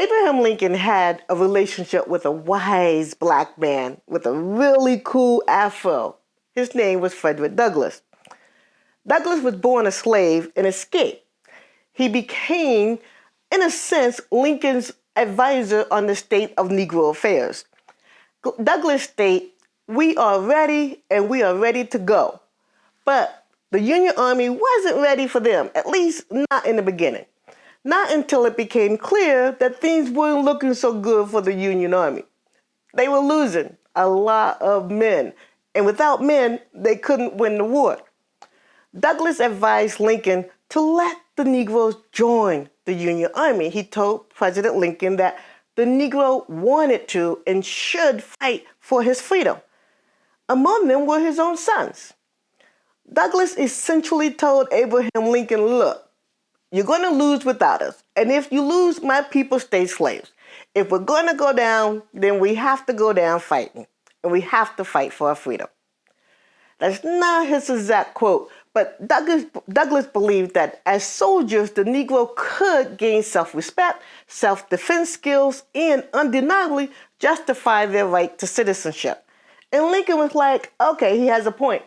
Abraham Lincoln had a relationship with a wise black man with a really cool afro. His name was Frederick Douglass. Douglass was born a slave and escaped. He became, in a sense, Lincoln's advisor on the state of Negro affairs. Douglass stated, "We are ready and we are ready to go." But the Union Army wasn't ready for them, at least not in the beginning. Not until it became clear that things weren't looking so good for the Union Army. They were losing a lot of men, and without men, they couldn't win the war. Douglass advised Lincoln to let the Negroes join the Union Army. He told President Lincoln that the Negro wanted to and should fight for his freedom. Among them were his own sons. Douglass essentially told Abraham Lincoln, "Look, you're going to lose without us. And if you lose, my people stay slaves. If we're going to go down, then we have to go down fighting. And we have to fight for our freedom." That's not his exact quote, but Douglass believed that as soldiers, the Negro could gain self-respect, self-defense skills, and undeniably justify their right to citizenship. And Lincoln was like, okay, he has a point.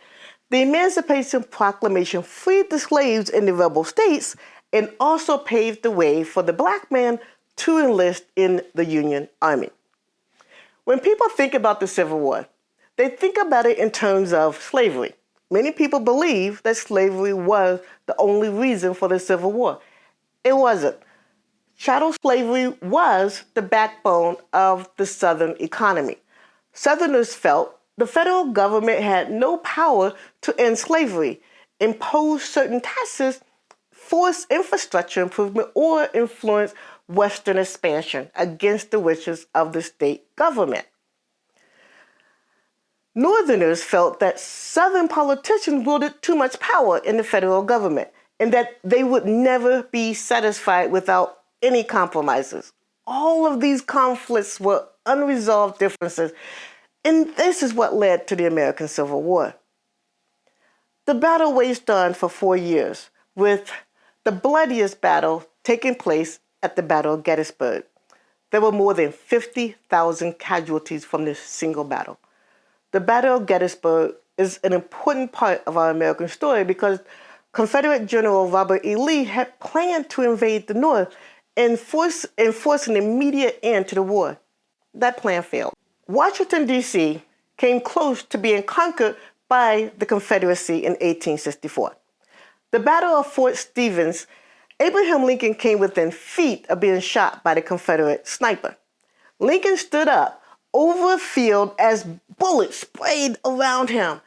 The Emancipation Proclamation freed the slaves in the rebel states and also paved the way for the black man to enlist in the Union Army. When people think about the Civil War, they think about it in terms of slavery. Many people believe that slavery was the only reason for the Civil War. It wasn't. Chattel slavery was the backbone of the Southern economy. Southerners felt the federal government had no power to end slavery, impose certain taxes, force infrastructure improvement, or influence Western expansion against the wishes of the state government. Northerners felt that Southern politicians wielded too much power in the federal government and that they would never be satisfied without any compromises. All of these conflicts were unresolved differences, and this is what led to the American Civil War. The battle waged on for 4 years, with the bloodiest battle taking place at the Battle of Gettysburg. There were more than 50,000 casualties from this single battle. The Battle of Gettysburg is an important part of our American story because Confederate General Robert E. Lee had planned to invade the North and force an immediate end to the war. That plan failed. Washington, D.C. came close to being conquered by the Confederacy in 1864. The Battle of Fort Stevens, Abraham Lincoln came within feet of being shot by the Confederate sniper. Lincoln stood up over a field as bullets sprayed around him.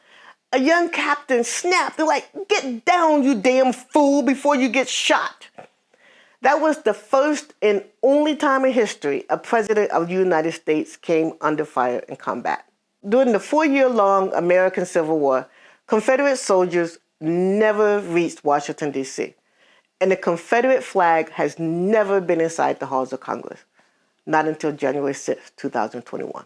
A young captain snapped, like, "Get down, you damn fool, before you get shot." That was the first and only time in history a president of the United States came under fire in combat. During the 4-year-long American Civil War, Confederate soldiers never reached Washington, D.C., and the Confederate flag has never been inside the halls of Congress, not until January 6, 2021.